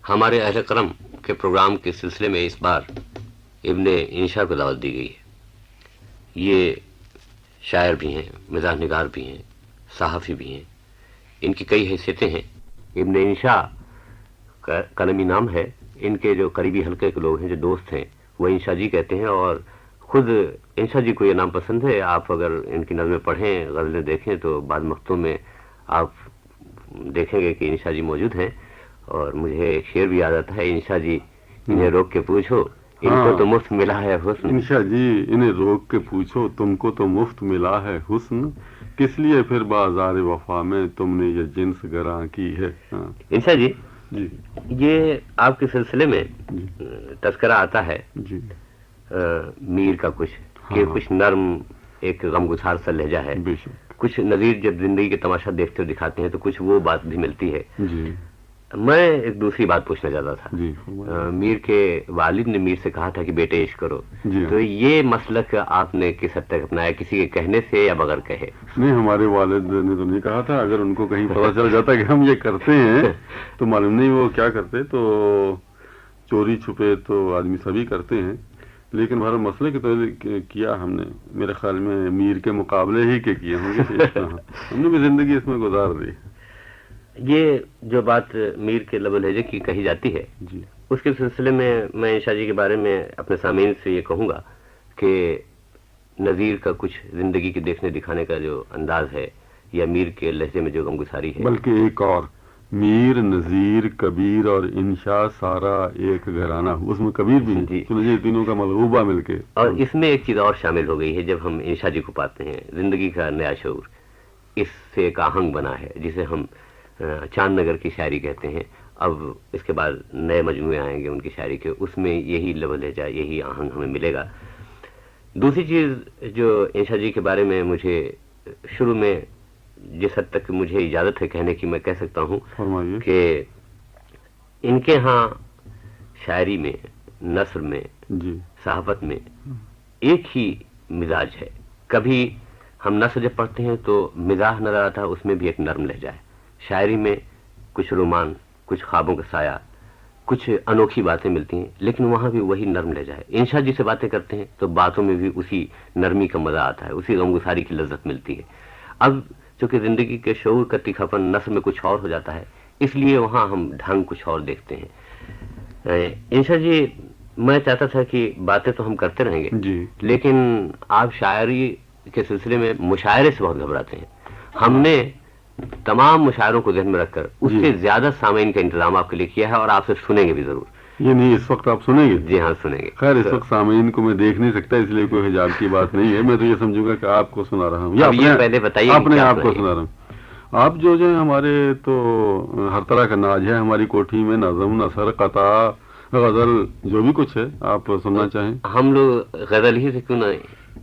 ہمارے اہل کرم کے پروگرام کے سلسلے میں اس بار ابن انشا کو دعوت دی گئی ہے۔ یہ شاعر بھی ہیں، مزاح نگار بھی ہیں، صحافی بھی ہیں، ان کی کئی حیثیتیں ہیں۔ ابن انشا کا قلمی نام ہے، ان کے جو قریبی حلقے کے لوگ ہیں، جو دوست ہیں، وہ انشا جی کہتے ہیں، اور خود انشا جی کو یہ نام پسند ہے۔ آپ اگر ان کی نظمیں پڑھیں، غزلیں دیکھیں تو بعض مقطعوں میں آپ دیکھیں گے کہ انشا جی موجود ہیں۔ اور مجھے ایک شعر بھی یاد آتا ہے، انشا جی انہیں روک کے پوچھو، ان کو تو مفت ملا ہے حسن۔ انشا جی انہیں روک کے پوچھو، تم کو تو مفت ملا ہے حسن، کس لیے پھر بازار وفا میں تم نے یہ جنس گراں کی ہے۔ انشا جی جی یہ آپ کے سلسلے میں تذکرہ آتا ہے جی میر کا کچھ کہ کچھ نرم ایک غمگسار سا لہجہ ہے، بے شک کچھ نظیر جب زندگی کے تماشا دیکھتے ہوئے دکھاتے ہیں تو کچھ وہ بات بھی ملتی ہے۔ جی میں ایک دوسری بات پوچھنا چاہتا تھا۔ جی میر کے والد نے میر سے کہا تھا کہ بیٹے عشق کرو، جی تو یہ مسلک آپ نے کس حد تک اپنایا، کسی کے کہنے سے یا بغیر کہے؟ نہیں، ہمارے والد نے تو نہیں کہا تھا، اگر ان کو کہیں پتہ چل جاتا کہ ہم یہ کرتے ہیں تو معلوم نہیں وہ کیا کرتے، تو چوری چھپے تو آدمی سبھی کرتے ہیں، لیکن ہر مسئلے کے طور کیا ہم نے، میرے خیال میں میر کے مقابلے ہی کے کیے ہوں گے، ہم نے بھی زندگی اس میں گزار دی۔ یہ جو بات میر کے لب و لہجے کی کہی جاتی ہے، جی اس کے سلسلے میں میں انشا جی کے بارے میں اپنے سامعین سے یہ کہوں گا کہ نظیر کا کچھ زندگی کے دیکھنے دکھانے کا جو انداز ہے، یا میر کے لہجے میں جو غمگساری ہے، بلکہ ایک اور، میر، نذیر، کبیر اور انشا سارا ایک گھرانہ، اس میں کبیر بھی جی، سمجھے تینوں کا ملغوبہ مل کے۔ اور اس میں ایک چیز اور شامل ہو گئی ہے، جب ہم انشا جی کو پاتے ہیں، زندگی کا نیا شعور اس سے ایک آہنگ بنا ہے، جسے ہم چاند نگر کی شاعری کہتے ہیں۔ اب اس کے بعد نئے مجموعے آئیں گے ان کی شاعری کے، اس میں یہی لب و لہجہ، یہی آہنگ ہمیں ملے گا۔ دوسری چیز جو انشا جی کے بارے میں مجھے شروع میں جس حد تک مجھے اجازت ہے کہنے کی، میں کہہ سکتا ہوں فرمائیے۔ کہ ان کے ہاں شاعری میں، نثر میں، جی صحافت میں ایک ہی مزاج ہے۔ کبھی ہم نثر جب پڑھتے ہیں تو مزاح نظر آتا ہے، اس میں بھی ایک نرم لہجہ ہے۔ شاعری میں کچھ رومان، کچھ خوابوں کا سایہ، کچھ انوکھی باتیں ملتی ہیں، لیکن وہاں بھی وہی نرم لہجہ ہے۔ انشا جی سے باتیں کرتے ہیں تو باتوں میں بھی اسی نرمی کا مزہ آتا ہے، اسی غمگساری کی لذت ملتی ہے۔ اب چونکہ زندگی کے شعور کا تیکھاپن نثر میں کچھ اور ہو جاتا ہے، اس لیے وہاں ہم ڈھنگ کچھ اور دیکھتے ہیں۔ انشا جی میں چاہتا تھا کہ باتیں تو ہم کرتے رہیں گے، جی لیکن آپ شاعری کے سلسلے میں مشاعرے سے بہت گھبراتے ہیں۔ ہم نے تمام مشاعروں کو ذہن میں رکھ کر اس سے زیادہ سامعین کا انتظام آپ کے لیے کیا ہے، اور آپ سے سنیں گے بھی ضرور۔ یہ نہیں اس وقت آپ سنیں گے؟ جی ہاں سنیں گے۔ خیر، اس وقت سامعین کو میں دیکھ نہیں سکتا، اس لیے کوئی حجاب کی بات نہیں ہے، میں تو یہ سمجھوں گا کہ آپ کو سنا رہا ہوں، یا پہلے بتائیے اپنے آپ کو سنا رہا ہوں۔ آپ جو ہمارے تو ہر طرح کا ناج ہے ہماری کوٹھی میں، نظم، نثر، قطع، غزل، جو بھی کچھ ہے آپ سننا چاہیں۔ ہم لوگ غزل ہی سے کیوں نہ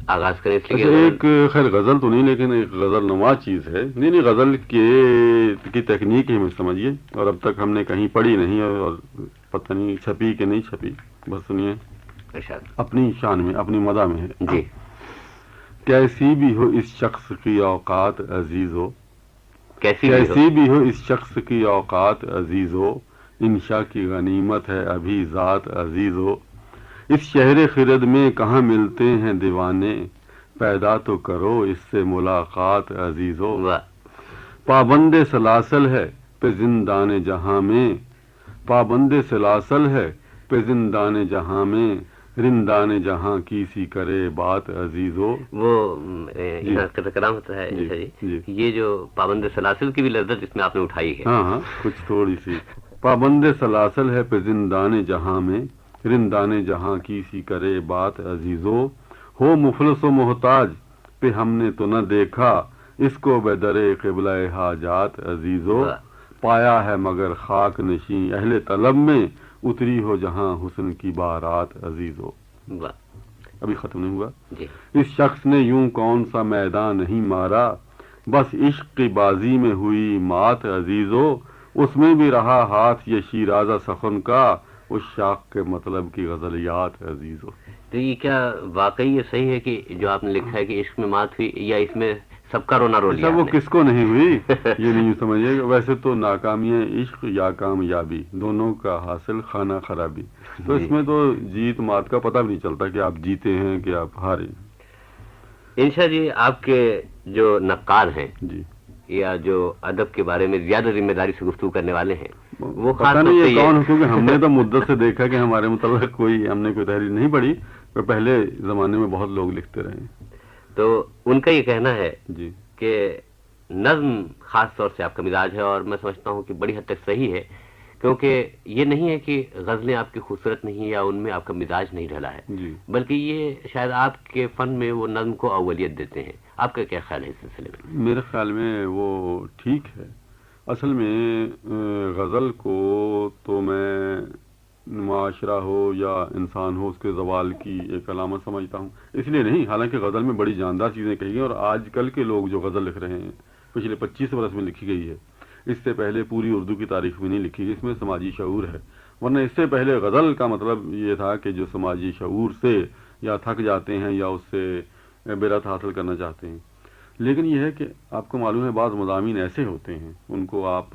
آغاز کریں؟ اس لیے ایک خیر غزل تو نہیں، لیکن ایک غزل نما چیز ہے۔ نہیں غزل کی تکنیک ہی میں سمجھیے، اور اب تک ہم نے کہیں پڑھی نہیں، اور پتہ نہیں چھپی کہ نہیں چھپی، بس سنیے، اپنی شان میں، اپنی مدح میں ہے۔ جی۔ کیسی بھی ہو اس شخص کی اوقات عزیزو، کیسی بھی ہو اس شخص کی اوقات عزیزو، انشا کی غنیمت ہے ابھی ذات عزیزو، اس شہر خرد میں کہاں ملتے ہیں دیوانے، پیدا تو کرو اس سے ملاقات عزیزو، پابند سلاسل ہے پہ زندان جہاں میں، پابند سلاسل ہے پہ زندان جہاں میں، رندان جہاں کی سی کرے بات عزیزو۔ وہ یہاں کلام ہوتا ہے جی، یہ جو پابند سلاسل کی بھی لذت اس میں آپ نے اٹھائی ہے۔ ہاں کچھ تھوڑی سی۔ پابند سلاسل ہے پہ زندان جہاں میں، رندان جہاں کی سی کرے بات عزیزو، ہو مفلس و محتاج پہ ہم نے تو نہ دیکھا، اس کو بے در قبلہ حاجات عزیزو، پایا ہے مگر خاک نشیں اہل طلب میں، اتری ہو جہاں حسن کی بارات عزیزو۔ ابھی ختم نہیں ہوا۔ اس شخص نے یوں کون سا میدان نہیں مارا، بس عشق کی بازی میں ہوئی مات عزیزو، اس میں بھی رہا ہاتھ یہ شیرازہ سخن کا، اس شاخ کے مطلب کی غزلیات عزیزو۔ تو یہ کیا واقعی یہ صحیح ہے کہ جو آپ نے لکھا ہے کہ عشق میں مات ہوئی، یا اس میں سب کا رونا رو لیا وہ آپ نے۔ کس کو نہیں ہوئی یہ نہیں سمجھیے، ویسے تو ناکامیاں عشق یا کامیابی دونوں کا حاصل خانہ خرابی، تو اس میں تو جیت مات کا پتہ بھی نہیں چلتا کہ آپ جیتے ہیں کہ آپ ہارے۔ انشا جی، آپ کے جو نقاد ہیں جی یا جو ادب کے بارے میں زیادہ ذمہ داری سے گفتگو کرنے والے ہیں، وہ خاص پتہ طور نہیں سے یہ کون، کیونکہ ہم نے تو مدت سے دیکھا کہ ہمارے متعلق ہم نے کوئی تحریر نہیں پڑھی، پر پہلے زمانے میں بہت لوگ لکھتے رہے ہیں۔ تو ان کا یہ کہنا ہے جی کہ نظم خاص طور سے آپ کا مزاج ہے، اور میں سمجھتا ہوں کہ بڑی حد تک صحیح ہے، کیونکہ یہ نہیں ہے کہ غزلیں آپ کی خوبصورت نہیں یا ان میں آپ کا مزاج نہیں ڈھلا ہے، جی بلکہ یہ شاید آپ کے فن میں وہ نظم کو اولیت دیتے ہیں۔ آپ کا کیا خیال ہے اس سلسلے میں؟ میرے خیال میں وہ ٹھیک ہے۔ اصل میں غزل کو تو میں معاشرہ ہو یا انسان ہو اس کے زوال کی ایک علامت سمجھتا ہوں، اس لیے نہیں، حالانکہ غزل میں بڑی جاندار چیزیں کہی گئی، اور آج کل کے لوگ جو غزل لکھ رہے ہیں پچھلے 25 برس میں لکھی گئی ہے، اس سے پہلے پوری اردو کی تاریخ میں نہیں لکھی گئی، اس میں سماجی شعور ہے، ورنہ اس سے پہلے غزل کا مطلب یہ تھا کہ جو سماجی شعور سے یا تھک جاتے ہیں یا اس سے بیرت حاصل کرنا چاہتے ہیں۔ لیکن یہ ہے کہ آپ کو معلوم ہے بعض مضامین ایسے ہوتے ہیں ان کو آپ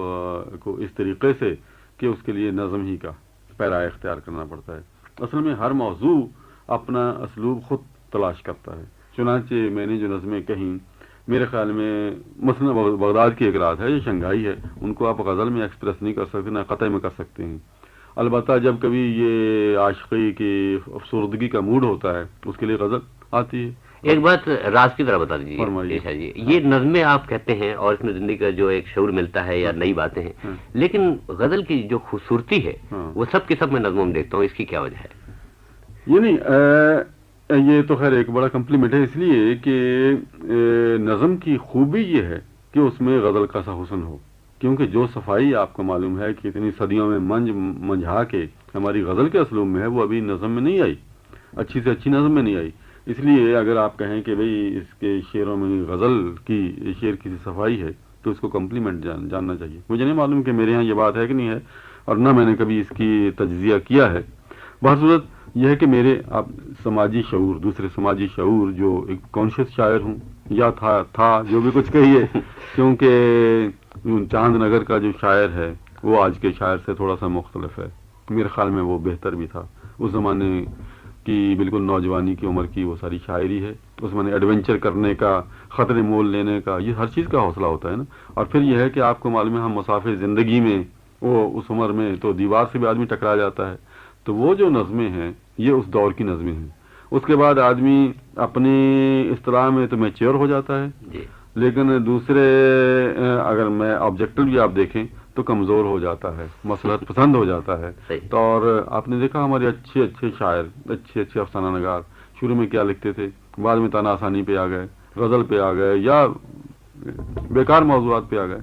کو اس طریقے سے کہ اس کے لیے نظم ہی کا پیرا اختیار کرنا پڑتا ہے۔ اصل میں ہر موضوع اپنا اسلوب خود تلاش کرتا ہے، چنانچہ میں نے جو نظمیں کہیں میرے خیال میں مثلا بغداد کی ایک رات ہے یا شنگھائی ہے، ان کو آپ غزل میں ایکسپریس نہیں کر سکتے، نہ قطع میں کر سکتے ہیں۔ البتہ جب کبھی یہ عاشقی کی افسردگی کا موڈ ہوتا ہے اس کے لیے غزل آتی ہے۔ ایک بات راز کی طرح بتا دیجیے فرمائیے۔ عیشا جی، یہ نظمیں آپ کہتے ہیں اور اس میں زندگی کا جو ایک شعور ملتا ہے یا نئی باتیں ہیں، لیکن غزل کی جو خوبصورتی ہے وہ سب کے سب میں نظموں میں دیکھتا ہوں، اس کی کیا وجہ ہے؟ یہ نہیں، یہ تو خیر ایک بڑا کمپلیمنٹ ہے، اس لیے کہ نظم کی خوبی یہ ہے کہ اس میں غزل کا سا حسن ہو، کیونکہ جو صفائی آپ کو معلوم ہے کہ اتنی صدیوں میں منجھا کے ہماری غزل کے اسلوب میں ہے، وہ ابھی نظم میں نہیں آئی، اچھی سے اچھی نظم میں نہیں آئی۔ اس لیے اگر آپ کہیں کہ بھئی اس کے شعروں میں غزل کی شعر کی صفائی ہے تو اس کو کمپلیمنٹ جاننا چاہیے۔ مجھے نہیں معلوم کہ میرے ہاں یہ بات ہے کہ نہیں ہے، اور نہ میں نے کبھی اس کی تجزیہ کیا ہے۔ بہرصورت یہ ہے کہ میرے آپ سماجی شعور، دوسرے سماجی شعور جو ایک کانشیس شاعر ہوں یا تھا جو بھی کچھ کہیے، کیونکہ چاند نگر کا جو شاعر ہے وہ آج کے شاعر سے تھوڑا سا مختلف ہے، میرے خیال میں وہ بہتر بھی تھا۔ اس زمانے کی بالکل نوجوانی کی عمر کی وہ ساری شاعری ہے، اس میں ایڈونچر کرنے کا، خطرے مول لینے کا، یہ ہر چیز کا حوصلہ ہوتا ہے نا۔ اور پھر یہ ہے کہ آپ کو معلوم ہے ہم مسافر زندگی میں وہ اس عمر میں تو دیوار سے بھی آدمی ٹکرا جاتا ہے، تو وہ جو نظمیں ہیں یہ اس دور کی نظمیں ہیں۔ اس کے بعد آدمی اپنی اصطلاح میں تو میچیور ہو جاتا ہے، جی، لیکن دوسرے اگر میں آبجیکٹو بھی آپ دیکھیں تو کمزور ہو جاتا ہے، مصلحت پسند ہو جاتا ہے۔ تو اور آپ نے دیکھا ہمارے اچھے اچھے شاعر، اچھے اچھے افسانہ نگار شروع میں کیا لکھتے تھے، بعد میں تانا آسانی پہ آ گئے، غزل پہ آ گئے یا بیکار موضوعات پہ آ گئے۔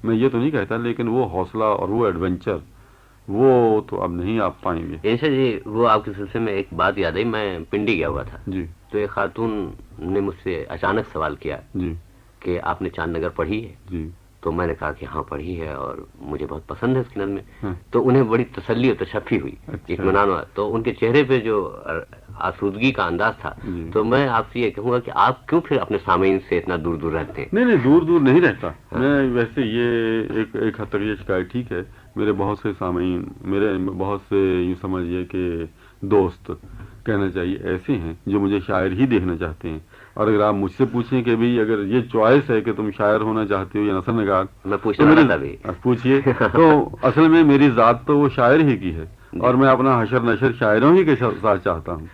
میں یہ تو نہیں کہتا، لیکن وہ حوصلہ اور وہ ایڈونچر وہ تو اب نہیں آپ پائیں گے۔ عیشا جی، وہ آپ کے سلسلے میں ایک بات یاد آئی، میں پنڈی گیا ہوا تھا، جی تو ایک خاتون نے مجھ سے اچانک سوال کیا جی کہ آپ نے چاند نگر پڑھی ہے؟ جی تو میں نے کہا کہ ہاں پڑھی ہے اور مجھے بہت پسند ہے اس کی نظمیں۔ ہاں۔ تو انہیں بڑی تسلی اور تشفی ہوئی، اچھا۔ اطمینان ہوا، تو ان کے چہرے پہ جو آسودگی کا انداز تھا، جی۔ تو میں آپ سے یہ کہوں گا کہ آپ کیوں پھر اپنے سامعین سے اتنا دور دور رہتے ہیں؟ نہیں دور دور نہیں رہتا میں، ویسے یہ ایک حد تک یہ شکایت ٹھیک ہے، میرے بہت سے سامعین، میرے بہت سے یوں سمجھیے کہ دوست کہنا چاہیے ایسے ہیں جو مجھے شاعر ہی دیکھنا چاہتے ہیں، اور اگر آپ مجھ سے پوچھیں کہ بھی اگر یہ چوائس ہے کہ تم شاعر ہونا چاہتے ہو یا نثر نگار، میں پوچھنے والا تھا بھی، پوچھیے۔ تو اصل میں میری ذات تو وہ شاعر ہی کی ہے، اور میں اپنا حشر نشر شاعروں ہی کے ساتھ چاہتا ہوں۔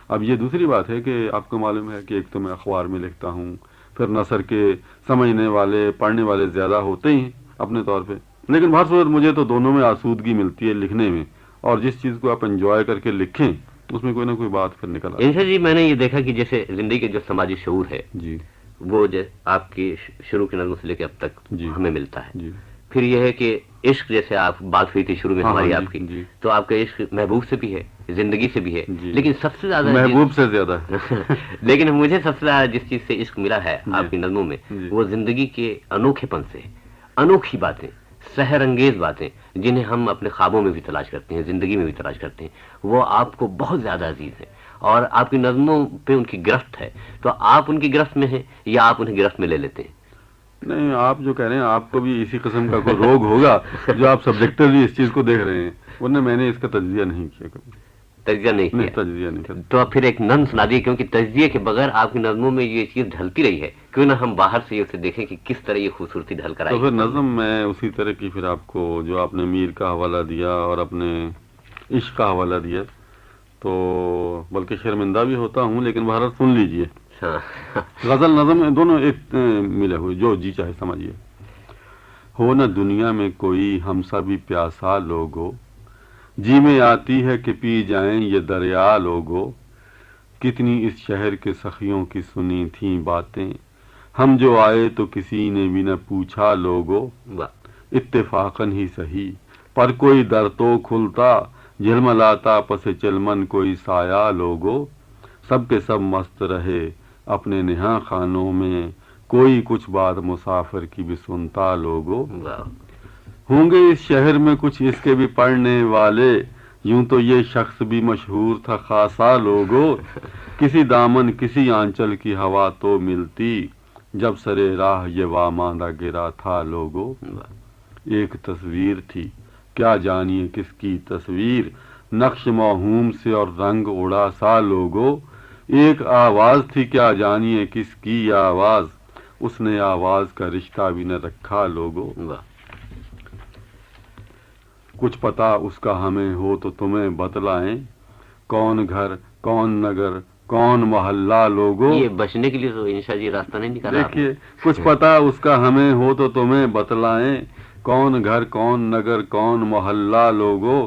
اب یہ دوسری بات ہے کہ آپ کو معلوم ہے کہ ایک تو میں اخبار میں لکھتا ہوں، پھر نثر کے سمجھنے والے پڑھنے والے زیادہ ہوتے ہی ہیں اپنے طور پہ، لیکن بہر صورت مجھے تو دونوں میں آسودگی ملتی ہے لکھنے میں، اور جس چیز کو آپ انجوائے کر کے لکھیں اس میں کوئی نہ کوئی بات پھر نکل آتی ہے۔ عیشا جی، میں نے یہ دیکھا کہ جیسے زندگی کے جو سماجی شعور ہے جی وہ آپ کی شروع کی نظموں سے لے کے اب تک جی ہمیں ملتا ہے۔ جی پھر یہ ہے کہ عشق، جیسے آپ بات ہوئی تھی شروع میں ہاں، ہماری ہاں، آپ کی، جی۔ تو آپ کا عشق محبوب سے بھی ہے، زندگی سے بھی ہے، جی۔ لیکن سب سے زیادہ محبوب سے زیادہ لیکن مجھے سب سے زیادہ جس چیز سے عشق ملا ہے آپ کی نظموں میں، جی۔ وہ زندگی کے انوکھے پن سے، انوکھی باتیں، سحر انگیز باتیں جنہیں ہم اپنے خوابوں میں بھی تلاش کرتے ہیں، زندگی میں بھی تلاش کرتے ہیں، وہ آپ کو بہت زیادہ عزیز ہیں۔ اور آپ کی نظموں پہ ان کی گرفت ہے، تو آپ ان کی گرفت میں ہیں یا آپ انہیں گرفت میں لے لیتے ہیں؟ نہیں، آپ جو کہہ رہے ہیں آپ کو بھی اسی قسم کا کوئی روگ ہوگا جو آپ سبجیکٹلی اس چیز کو دیکھ رہے ہیں، ورنہ میں نے اس کا تجزیہ نہیں کیا کبھی، تجزیہ نہیں نہیں کیا؟ تجزیہ نہیں کیا۔ تو اب پھر ایک نظم سنا دیے، کیونکہ تجزیے کے بغیر آپ کی نظموں میں یہ چیز ڈھلتی رہی ہے، کیوں نہ ہم باہر سے اسے دیکھیں کہ کس طرح یہ خوبصورتی ڈھل کر تو آئی۔ پھر نظم میں اسی طرح کی پھر آپ کو جو آپ نے میر کا حوالہ دیا اور اپنے عشق کا حوالہ دیا، تو بلکہ شرمندہ بھی ہوتا ہوں، لیکن بہرحال سن لیجئے۔ ہاں غزل نظم دونوں ایک ملے ہوئے، جو جی چاہے سمجھیے۔ ہو نہ دنیا میں کوئی ہم سا بھی پیاسا لوگو، جی میں آتی ہے کہ پی جائیں یہ دریا لوگو، کتنی اس شہر کے سخیوں کی سنی تھیں باتیں، ہم جو آئے تو کسی نے بھی نہ پوچھا لوگو، واہ، اتفاقاً ہی صحیح پر کوئی در تو کھلتا، جھلملاتا پس چلمن کوئی سایہ لوگو، سب کے سب مست رہے اپنے نہاں خانوں میں، کوئی کچھ بات مسافر کی بھی سنتا لوگو، واہ، ہوں گے اس شہر میں کچھ اس کے بھی پڑھنے والے، یوں تو یہ شخص بھی مشہور تھا خاصا لوگو، کسی دامن کسی آنچل کی ہوا تو ملتی، جب سرے راہ یہ واماندہ گرا تھا لوگو، ایک تصویر تھی کیا جانیے کس کی تصویر، نقش موہوم سے اور رنگ اڑا سا لوگو، ایک آواز تھی کیا جانیے کس کی آواز، اس نے آواز کا رشتہ بھی نہ رکھا لوگو، واہ، کچھ پتا اس کا ہمیں ہو تو تمہیں بتلائیں، کون گھر کون نگر کون محلہ لوگو، یہ بچنے کے لیے تو انشاء جی راستہ نہیں نکالا آپ نے۔ دیکھیے کچھ پتا اس کا ہمیں ہو تو تمہیں بتلائیں، کون گھر کون نگر کون محلہ لوگو،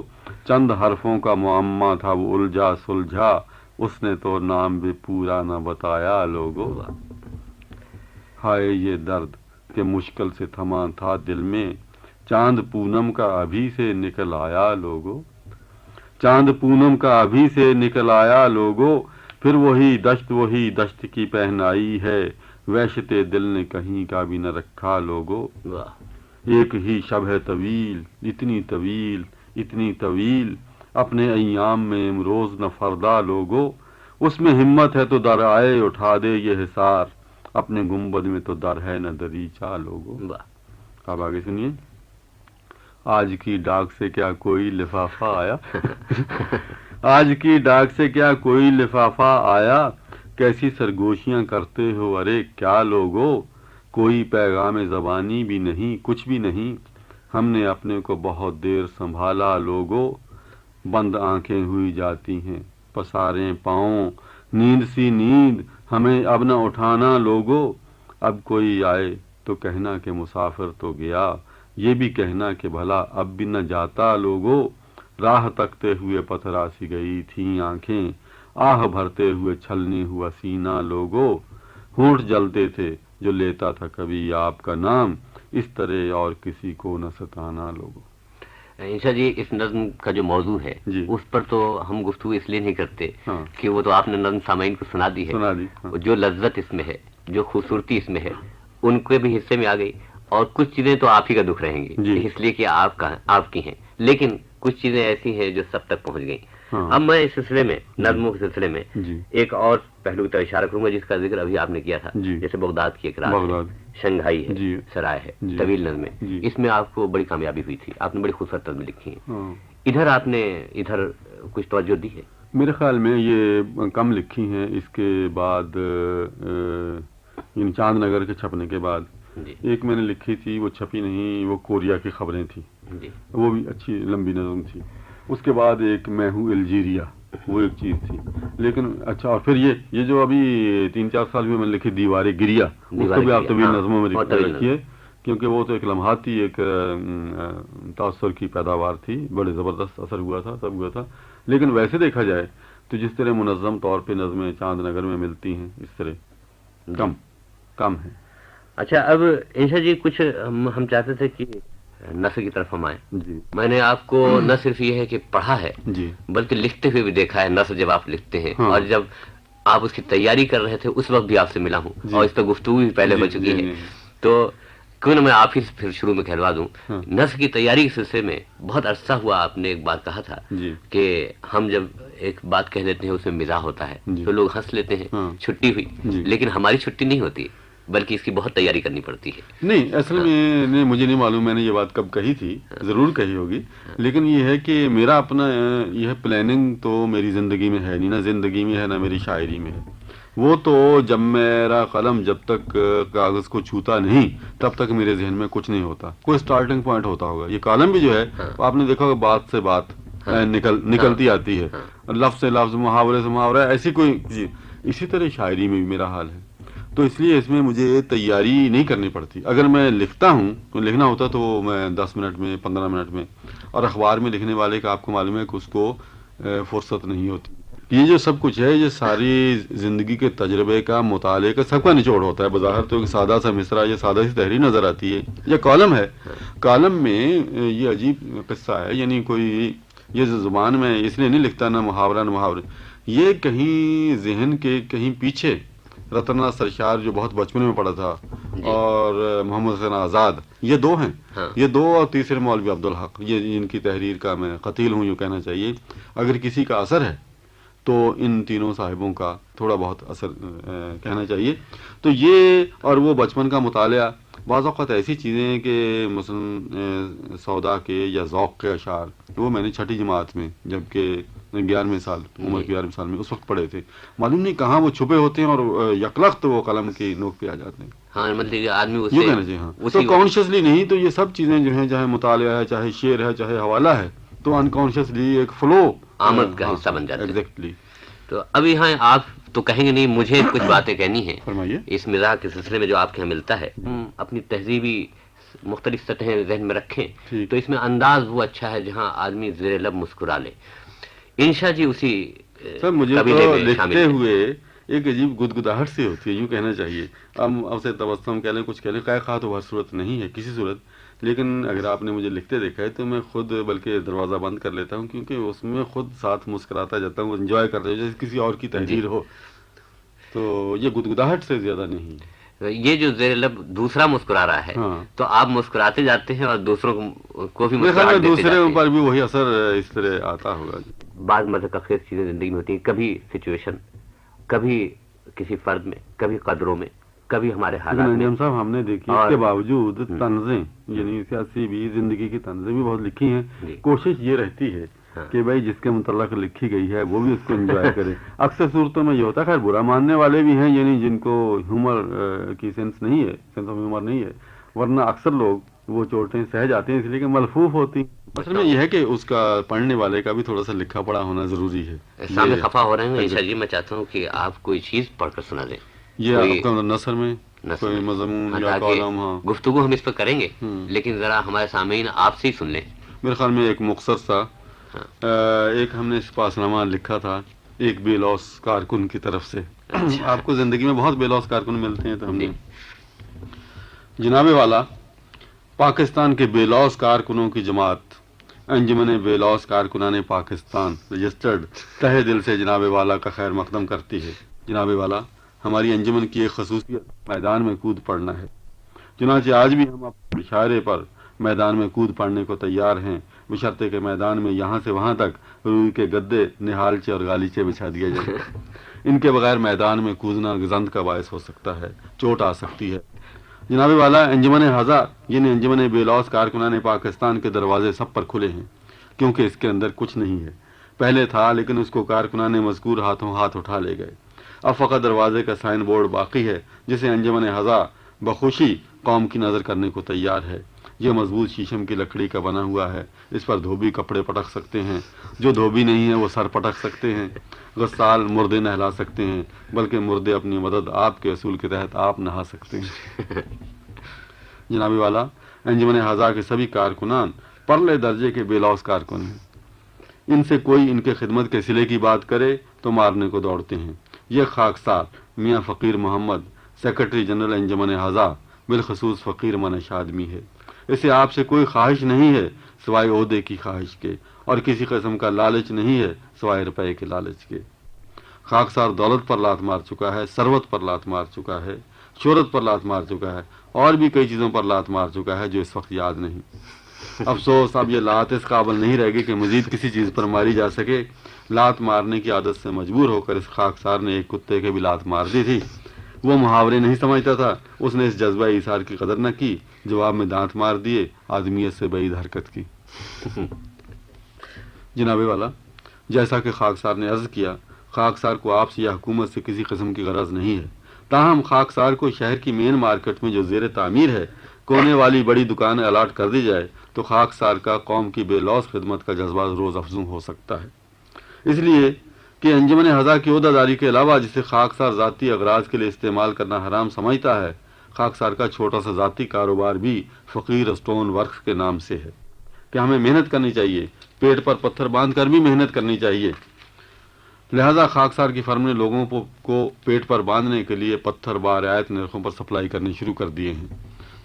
چند حرفوں کا معمہ تھا وہ الجھا سلجھا، اس نے تو نام بھی پورا نہ بتایا لوگو، ہائے یہ درد کہ مشکل سے تھما تھا دل میں، چاند پونم کا ابھی سے نکل آیا لوگو، چاند پونم کا ابھی سے نکل آیا لوگو، پھر وہی دشت کی پہنائی ہے، وحشت دل نے کہیں کا بھی نہ رکھا لوگو، واہ، ایک ہی شب ہے طویل اتنی طویل، اپنے ایام میں امروز نہ فردا لوگو، اس میں ہمت ہے تو در آئے اٹھا دے یہ حصار، اپنے گنبد میں تو در ہے نہ دریچہ لوگو، واہ، اب آگے سنیے۔ آج کی ڈاک سے کیا کوئی لفافہ آیا، آج کی ڈاک سے کیا کوئی لفافہ آیا، کیسی سرگوشیاں کرتے ہو ارے کیا لوگو، کوئی پیغام زبانی بھی نہیں کچھ بھی نہیں، ہم نے اپنے کو بہت دیر سنبھالا لوگو، بند آنکھیں ہوئی جاتی ہیں پساریں پاؤں، نیند سی نیند ہمیں اب نہ اٹھانا لوگو، اب کوئی آئے تو کہنا کہ مسافر تو گیا، یہ بھی کہنا کہ بھلا اب بھی نہ جاتا لوگو، راہ تکتے ہوئے پتھراسی گئی تھیں آنکھیں، آہ بھرتے ہوئے چھلنی ہوا سینہ لوگو، ہونٹ جلتے تھے جو لیتا تھا کبھی آپ کا نام، اس طرح اور کسی کو نہ ستانا لوگو۔ انشاء جی اس نظم کا جو موضوع ہے جی، اس پر تو ہم گفتگو اس لیے نہیں کرتے ہاں، کہ وہ تو آپ نے نظم سامعین کو سنا دی ہے، سنا دی، ہاں، جو لذت اس میں ہے، جو خوبصورتی اس میں ہے، ان کے بھی حصے میں آ گئی، اور کچھ چیزیں تو آپ ہی کا دکھ رہیں گی جی، اس لیے کہ آپ کی ہیں، لیکن کچھ چیزیں ایسی ہیں جو سب تک پہنچ گئیں۔ ہاں، اب میں اس سلسلے میں نظموں کے سلسلے میں جی، ایک اور پہلو کی طرف اشارہ کروں گا جس کا ذکر ابھی آپ نے کیا تھا، جی، جیسے بغداد کی ایک رات ہے، بغداد، شنگھائی ہے، جی، سرائے ہے، جی، طویل نظمیں، جی، اس میں آپ کو بڑی کامیابی ہوئی تھی، آپ نے بڑی خوبصورت نظمیں لکھی ہیں، ہاں، ادھر آپ نے کچھ توجہ دی ہے؟ میرے خیال میں یہ کم لکھی ہیں، اس کے بعد چاند نگر کے چھپنے کے بعد جی، ایک میں نے لکھی تھی، وہ چھپی نہیں، وہ کوریا کی خبریں تھیں، جی، وہ بھی اچھی لمبی نظم تھی، اس کے بعد ایک میں ہوں الجیریا، وہ ایک چیز تھی، لیکن اچھا، اور پھر یہ جو ابھی 3-4 سال میں نے لکھی دیوارے گریا، اس کو بھی آپ طویل نظموں میں رکھیے، کیونکہ وہ تو ایک لمحاتی ایک تاثر کی پیداوار تھی، بڑے زبردست اثر ہوا تھا، سب ہوا تھا، لیکن ویسے دیکھا جائے تو جس طرح منظم طور پہ نظمیں چاند نگر میں ملتی ہیں اس طرح کم ہے۔ اچھا، اب انشاء جی کچھ ہم چاہتے تھے کہ نثر کی طرف ہم آئیں۔ جی، میں نے آپ کو نہ صرف یہ ہے کہ پڑھا ہے جی، بلکہ لکھتے ہوئے بھی دیکھا ہے، نثر جب آپ لکھتے ہیں، ہاں، اور جب آپ اس کی تیاری کر رہے تھے اس وقت بھی آپ سے ملا ہوں، جی، اور اس پہ گفتگو بھی پہلے جی، ہو چکی جی، ہے، جی، تو کیوں نہ میں آپ ہی سے پھر شروع میں کہلوا دوں. ہاں. نثر کی تیاری کے سلسلے میں بہت عرصہ ہوا آپ نے ایک بات کہا تھا جی کہ ہم جب ایک بات کہہ لیتے ہیں اس میں مزاح ہوتا ہے جی. تو لوگ ہنس لیتے ہیں, ہاں. چھٹی ہوئی. جی. لیکن ہماری چھٹی نہیں ہوتی, بلکہ اس کی بہت تیاری کرنی پڑتی ہے. نہیں اصل میں نہیں, مجھے نہیں معلوم میں نے یہ بات کب کہی تھی, ضرور کہی ہوگی, لیکن یہ ہے کہ میرا اپنا یہ پلاننگ تو میری زندگی میں ہے نہیں, نہ زندگی میں ہے نہ میری شاعری میں ہے. وہ تو جب میرا قلم جب تک کاغذ کو چھوتا نہیں تب تک میرے ذہن میں کچھ نہیں ہوتا. کوئی سٹارٹنگ پوائنٹ ہوتا ہوگا. یہ کالم بھی جو ہے آپ نے دیکھا ہوگا بات سے بات نکلتی آتی ہے, لفظ سے لفظ, محاورے سے محاورہ, ایسی کوئی چیز. اسی طرح شاعری میں بھی میرا حال ہے. تو اس لیے اس میں مجھے تیاری نہیں کرنی پڑتی. اگر میں لکھتا ہوں تو لکھنا ہوتا تو میں 10 منٹ میں 15 منٹ میں, اور اخبار میں لکھنے والے کا آپ کو معلوم ہے کہ اس کو فرصت نہیں ہوتی. یہ جو سب کچھ ہے یہ ساری زندگی کے تجربے کا, مطالعے کا, سب کا نچوڑ ہوتا ہے. بظاہر تو ایک سادہ سا مصرع یا سادہ سی تحریر نظر آتی ہے. یہ کالم ہے, کالم میں یہ عجیب قصہ ہے. یعنی کوئی یہ زبان میں اس لیے نہیں لکھتا, نہ محاورہ نہ محاورے, یہ کہیں ذہن کے کہیں پیچھے رتنا سرشار جو بہت بچپن میں پڑھا تھا, اور محمد حسین آزاد, یہ دو ہیں. یہ دو, اور تیسرے مولوی عبدالحق, یہ ان کی تحریر کا میں قتیل ہوں, یوں کہنا چاہیے. اگر کسی کا اثر ہے تو ان تینوں صاحبوں کا تھوڑا بہت اثر کہنا چاہیے. تو یہ اور وہ بچپن کا مطالعہ, بعض اوقات ایسی چیزیں ہیں کہ مثلا سودا کے یا ذوق کے اشعار, وہ میں نے 6ٹھی جماعت میں, جبکہ 11ویں سال عمر کے 11ویں سال میں اس وقت پڑھے تھے. معلوم نہیں کہاں وہ چھپے ہوتے ہیں اور یکلخت وہ قلم کی نوک پہ آ جاتے ہیں. ہاں مطلب آدمی یوں کہنا چاہیے. ہاں تو کانشیسلی نہیں, تو یہ سب چیزیں جو ہیں, چاہے مطالعہ ہے, چاہے شعر ہے, چاہے حوالہ ہے, تو انکانشیسلی ایک فلو آمد کا حصہ بن جاتا ہے. ایگزیکٹلی. تو اب یہاں آپ تو کہیں گے نہیں, مجھے کچھ باتیں کہنی ہیں. فرمائیے. اس مزاح کے سلسلے میں جو آپ کے یہاں ملتا ہے, اپنی تہذیبی مختلف سطحیں ذہن میں رکھیں تو اس میں انداز وہ اچھا ہے جہاں آدمی زیر لب مسکرا لے. انشا جی اسی سر مجھے تو لکھتے ہوئے ایک عجیب گدگداہٹ سی ہوتی ہے, یوں کہنا چاہیے. اب سے تبسم کہہ لیں, کچھ کہہ لیں, خواہ تو ہر صورت نہیں ہے کسی صورت, لیکن اگر آپ نے مجھے لکھتے دیکھا ہے تو میں خود بلکہ دروازہ بند کر لیتا ہوں, کیونکہ اس میں خود ساتھ مسکراتا جاتا ہوں, انجوائے کرتا ہوں, جیسے کسی اور کی تحریر ہو. تو یہ گدگداہٹ سے زیادہ نہیں. یہ جو زیر لب دوسرا مسکرا رہا ہے, تو آپ مسکراتے جاتے ہیں اور دوسروں کو بھی مسکراہٹ دیتے جاتے ہیں. دوسرے پر بھی وہی اثر اس طرح آتا ہوگا. بعض مذہب خیز چیزیں زندگی میں ہوتی ہیں, کبھی سچویشن, کبھی کسی فرد میں, کبھی قدروں میں, کبھی ہمارے حالات میں. صاحب ہم نے دیکھی اس کے باوجود طنزیں, یعنی سیاسی بھی, زندگی کی طنزیں بھی بہت لکھی ہیں. کوشش یہ رہتی ہے کہ بھائی جس کے متعلق لکھی گئی ہے وہ بھی اس کو انجوائے کرے. اکثر صورتوں میں یہ ہوتا ہے, خیر برا ماننے والے بھی ہیں, یعنی جن کو ہیومر کی سینس نہیں ہے, سینس آف ہیومر نہیں ہے, ورنہ اکثر لوگ وہ چوٹیں سہ جاتے ہیں اس لیے کہ ملفوف ہوتی. اصل میں یہ ہے کہ اس کا پڑھنے والے کا بھی تھوڑا سا لکھا پڑھا ہونا ضروری ہے. سامنے خفا ہو رہے ہیں انشا جی, میں چاہتا ہوں کہ آپ کوئی چیز پڑھ کر سنا دیں. یہ آپ کا نثر میں کوئی مضمون یا کالم. ہاں گفتگو ہم اس پہ کریں گے, لیکن ذرا ہمارے سامعین آپ سے ہی سن لیں. میرے خیال میں ایک مختصر سا ایک ہم نے سپاسنامہ لکھا تھا ایک بے لوث کارکن کی طرف سے. آپ کو زندگی میں بہت بے لوث کارکن ملتے ہیں, تو ہم نے جناب والا پاکستان کے بے لوث کارکنوں کی جماعت انجمن بے لوث کارکنان پاکستان رجسٹرڈ تہہ دل سے جناب والا کا خیر مقدم کرتی ہے. جناب والا, ہماری انجمن کی ایک خصوصیت میدان میں کود پڑنا ہے. چنانچہ آج بھی ہم اپنے اشارے پر میدان میں کود پڑنے کو تیار ہیں, بشرطے کے میدان میں یہاں سے وہاں تک روئی کے گدے, نہالچے اور گالیچے بچھا دیے جائیں. ان کے بغیر میدان میں کودنا گزند کا باعث ہو سکتا ہے, چوٹ آ سکتی ہے. جناب والا, انجمن ہزا یعنی انجمن بے لوث کارکنان پاکستان کے دروازے سب پر کھلے ہیں, کیونکہ اس کے اندر کچھ نہیں ہے. پہلے تھا لیکن اس کو کارکنان مذکور ہاتھوں ہاتھ اٹھا لے گئے. اب فقط دروازے کا سائن بورڈ باقی ہے جسے انجمن ہزا بخوشی قوم کی نظر کرنے کو تیار ہے. یہ مضبوط شیشم کی لکڑی کا بنا ہوا ہے, اس پر دھوبی کپڑے پٹک سکتے ہیں, جو دھوبی نہیں ہے وہ سر پٹک سکتے ہیں. غسال مردے نہلا سکتے ہیں, بلکہ مردے اپنی مدد آپ کے اصول کے تحت آپ نہا سکتے ہیں. جناب والا, انجمن ہزا کے سبھی کارکنان پرلے درجے کے بے لوث کارکن ہیں. ان سے کوئی ان کے خدمت کے صلے کی بات کرے تو مارنے کو دوڑتے ہیں. یہ خاکسار میاں فقیر محمد, سیکرٹری جنرل انجمن ہزا, بالخصوص فقیر منش آدمی ہے. اسے آپ سے کوئی خواہش نہیں ہے سوائے عہدے کی خواہش کے, اور کسی قسم کا لالچ نہیں ہے سوائے روپے کے لالچ کے. خاکسار دولت پر لات مار چکا ہے, ثروت پر لات مار چکا ہے, شہرت پر لات مار چکا ہے اور بھی کئی چیزوں پر لات مار چکا ہے جو اس وقت یاد نہیں. افسوس اب یہ لات اس قابل نہیں رہ گئی کہ مزید کسی چیز پر ماری جا سکے. لات مارنے کی عادت سے مجبور ہو کر اس خاکسار نے ایک کتے کے بھی لات مار دی تھی. وہ محاورے نہیں سمجھتا تھا. اس نے اس جذبہ ایثار کی قدر نہ کی. جواب میں دانت مار دیے. آدمیت سے بعید حرکت کی. جناب والا، جیسا کہ خاکسار نے عرض کیا، خاکسار کو آپ سے یا حکومت سے کسی قسم کی غرض نہیں ہے. تاہم خاکسار کو شہر کی مین مارکیٹ میں جو زیر تعمیر ہے کونے والی بڑی دکانیں الاٹ کر دی جائے تو خاکسار کا قوم کی بے لوث خدمت کا جذبہ روز افزوں ہو سکتا ہے. اس لیے کہ انجمن ہزا کی عہدہ داری کے علاوہ جسے خاکسار ذاتی اغراض کے لیے استعمال کرنا حرام سمجھتا ہے، خاکسار کا چھوٹا سا ذاتی کاروبار بھی فقیر اسٹون ورکس کے نام سے ہے کہ ہمیں محنت کرنی چاہیے، پیٹ پر پتھر باندھ کر بھی محنت کرنی چاہیے. لہذا خاکسار کی فرم نے لوگوں کو پیٹ پر باندھنے کے لیے پتھر برعایت نرخوں پر سپلائی کرنے شروع کر دیے ہیں.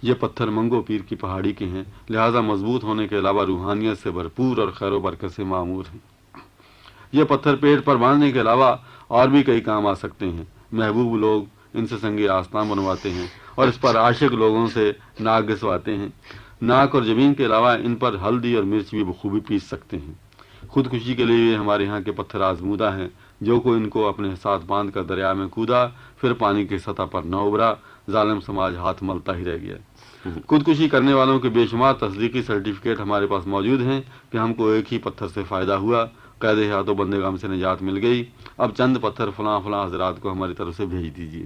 یہ پتھر منگو پیر کی پہاڑی کے ہیں، لہذا مضبوط ہونے کے علاوہ روحانیت سے بھرپور اور خیر و برکت سے معمور ہیں. یہ پتھر پیٹ پر باندھنے کے علاوہ اور بھی کئی کام آ سکتے ہیں. محبوب لوگ ان سے سنگ آستان بنواتے ہیں اور اس پر عاشق لوگوں سے ناک گھسواتے ہیں. ناک اور جبین کے علاوہ ان پر ہلدی اور مرچ بھی بخوبی پیس سکتے ہیں. خودکشی کے لیے ہمارے ہاں کے پتھر آزمودہ ہیں. جو کو ان کو اپنے ساتھ باندھ کر دریا میں کودا، پھر پانی کی سطح پر نہ ابھرا، ظالم سماج ہاتھ ملتا ہی رہ گیا. خودکشی کرنے والوں کے بے شمار تصدیقی سرٹیفکیٹ ہمارے پاس موجود ہیں کہ ہم کو ایک ہی پتھر سے فائدہ ہوا، قید حیات و بندگان سے نجات مل گئی. اب چند پتھر فلاں فلاں حضرات کو ہماری طرف سے بھیج دیجیے.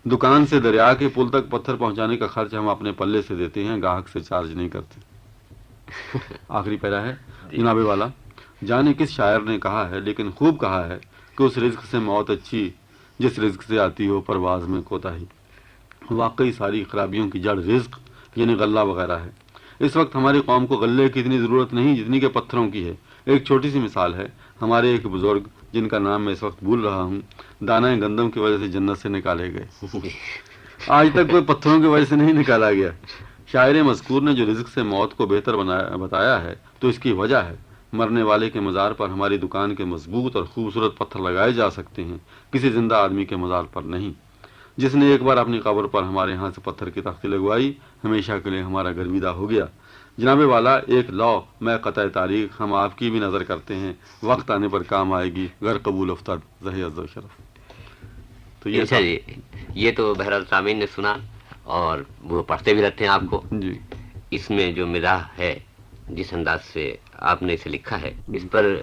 دکان سے دریا کے پل تک پتھر پہنچانے کا خرچ ہم اپنے پلے سے دیتے ہیں، گاہک سے چارج نہیں کرتے. آخری پیرا ہے. جناب والا، جانے کس شاعر نے کہا ہے لیکن خوب کہا ہے کہ اس رزق سے موت اچھی جس رزق سے آتی ہو پرواز میں کوتاہی. واقعی ساری خرابیوں کی جڑ رزق یعنی غلہ وغیرہ ہے. اس وقت ہماری قوم کو غلے کی اتنی ضرورت نہیں جتنی کہ پتھروں کی ہے. ایک چھوٹی سی مثال ہے. ہمارے ایک بزرگ جن کا نام میں اس وقت بھول رہا ہوں، دانہ گندم کی وجہ سے جنت سے نکالے گئے. آج تک کوئی پتھروں کی وجہ سے نہیں نکالا گیا. شاعر مذکور نے جو رزق سے موت کو بہتر بتایا ہے تو اس کی وجہ ہے. مرنے والے کے مزار پر ہماری دکان کے مضبوط اور خوبصورت پتھر لگائے جا سکتے ہیں، کسی زندہ آدمی کے مزار پر نہیں. جس نے ایک بار اپنی قبر پر ہمارے ہاں سے پتھر کی تختی لگوائی، ہمیشہ کے لیے ہمارا گرویدہ ہو گیا. جناب والا، ایک لو میں قطع تاریخ ہم آپ کی بھی نظر کرتے ہیں، وقت آنے پر کام آئے گی، غیر قبول افتاد زہی عز و شرف. تو یہ تو بہرحال سامعین نے سنا اور وہ پڑھتے بھی رہتے ہیں آپ کو. جی، اس میں جو مزاح ہے، جس انداز سے آپ نے اسے لکھا ہے، اس پر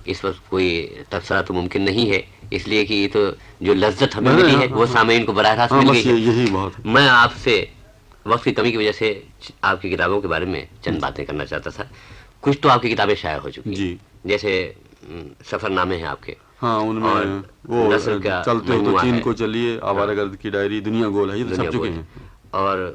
اس وقت کوئی تبصرہ تو ممکن نہیں ہے، اس لیے کہ یہ تو جو لذت ہمیں ملی ہے وہ سامعین کو براہ راست مل گئی ہے. یہی بہت. میں آپ سے وقت کی کمی کی وجہ سے آپ کی کتابوں کے بارے میں چند باتیں کرنا چاہتا تھا. کچھ تو آپ کی کتابیں شائع ہو چکی ہیں، جیسے سفر نامے ہیں آپ کے. ہاں، ان میں وہ چلتے ہو تو چین کو چلیے، آوارہ گرد کی ڈائری، دنیا گول ہے، یہ چھپ چکے ہیں اور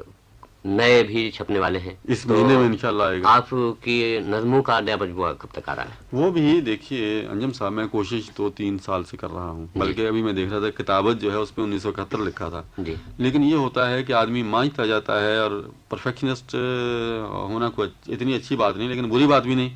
نئے بھی چھپنے والے ہیں. اس مہینے میں انشاءاللہ آئے گا. آپ کی نظموں کا نیا مجموعہ کب تک آ رہا ہے؟ وہ بھی دیکھیے انجم صاحب، میں کوشش تو 3 سال سے کر رہا ہوں، بلکہ ابھی میں دیکھ رہا تھا کتابت جو ہے اس پہ 1971 لکھا تھا. لیکن یہ ہوتا ہے کہ آدمی مانجتا جاتا ہے، اور پرفیکشنسٹ ہونا کوئی اتنی اچھی بات نہیں لیکن بری بات بھی نہیں.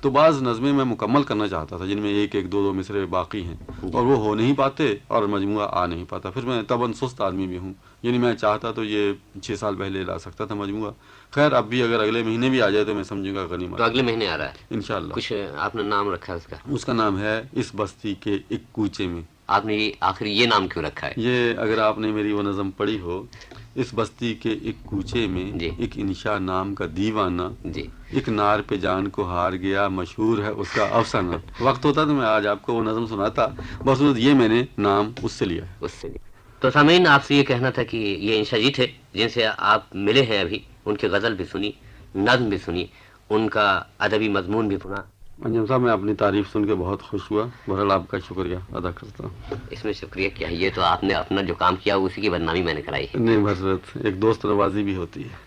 تو بعض نظمیں میں مکمل کرنا چاہتا تھا جن میں ایک ایک 2 مصرے باقی ہیں اور وہ ہو نہیں پاتے اور مجموعہ آ نہیں پاتا. پھر میں تباً سست آدمی بھی ہوں، یعنی میں چاہتا تو یہ 6 سال پہلے لا سکتا تھا مجموعہ. خیر اب بھی اگر اگلے مہینے بھی آ جائے تو میں سمجھوں گا غنیمت. تو اگلے مہینے آ رہا ہے انشاءاللہ. کچھ آپ نے نام رکھا ہے اس کا؟ اس کا نام ہے اس بستی کے ایک کوچے میں. آپ نے آخر یہ نام کیوں رکھا ہے؟ یہ اگر آپ نے میری وہ نظم پڑھی ہو، اس بستی کے ایک کوچے میں ایک انشا نام کا دیوانہ، ایک نار پہ جان کو ہار گیا، مشہور ہے اس کا افسانہ. وقت ہوتا تو میں آج آپ کو وہ نظم سناتا، بس یہ میں نے نام اس سے لیا ہے. تو سامعین، آپ سے یہ کہنا تھا کہ یہ انشا جی تھے جن سے آپ ملے ہیں ابھی. ان کی غزل بھی سنی، نظم بھی سنی، ان کا ادبی مضمون بھی سنا. انجم صاحب، میں اپنی تعریف سن کے بہت خوش ہوا. بہرحال آپ کا شکریہ ادا کرتا ہوں. اس میں شکریہ کیا، یہ تو آپ نے اپنا جو کام کیا اسی کی بدنامی میں نے کرائی ہے. نہیں، بس ایک دوست نوازی بھی ہوتی ہے.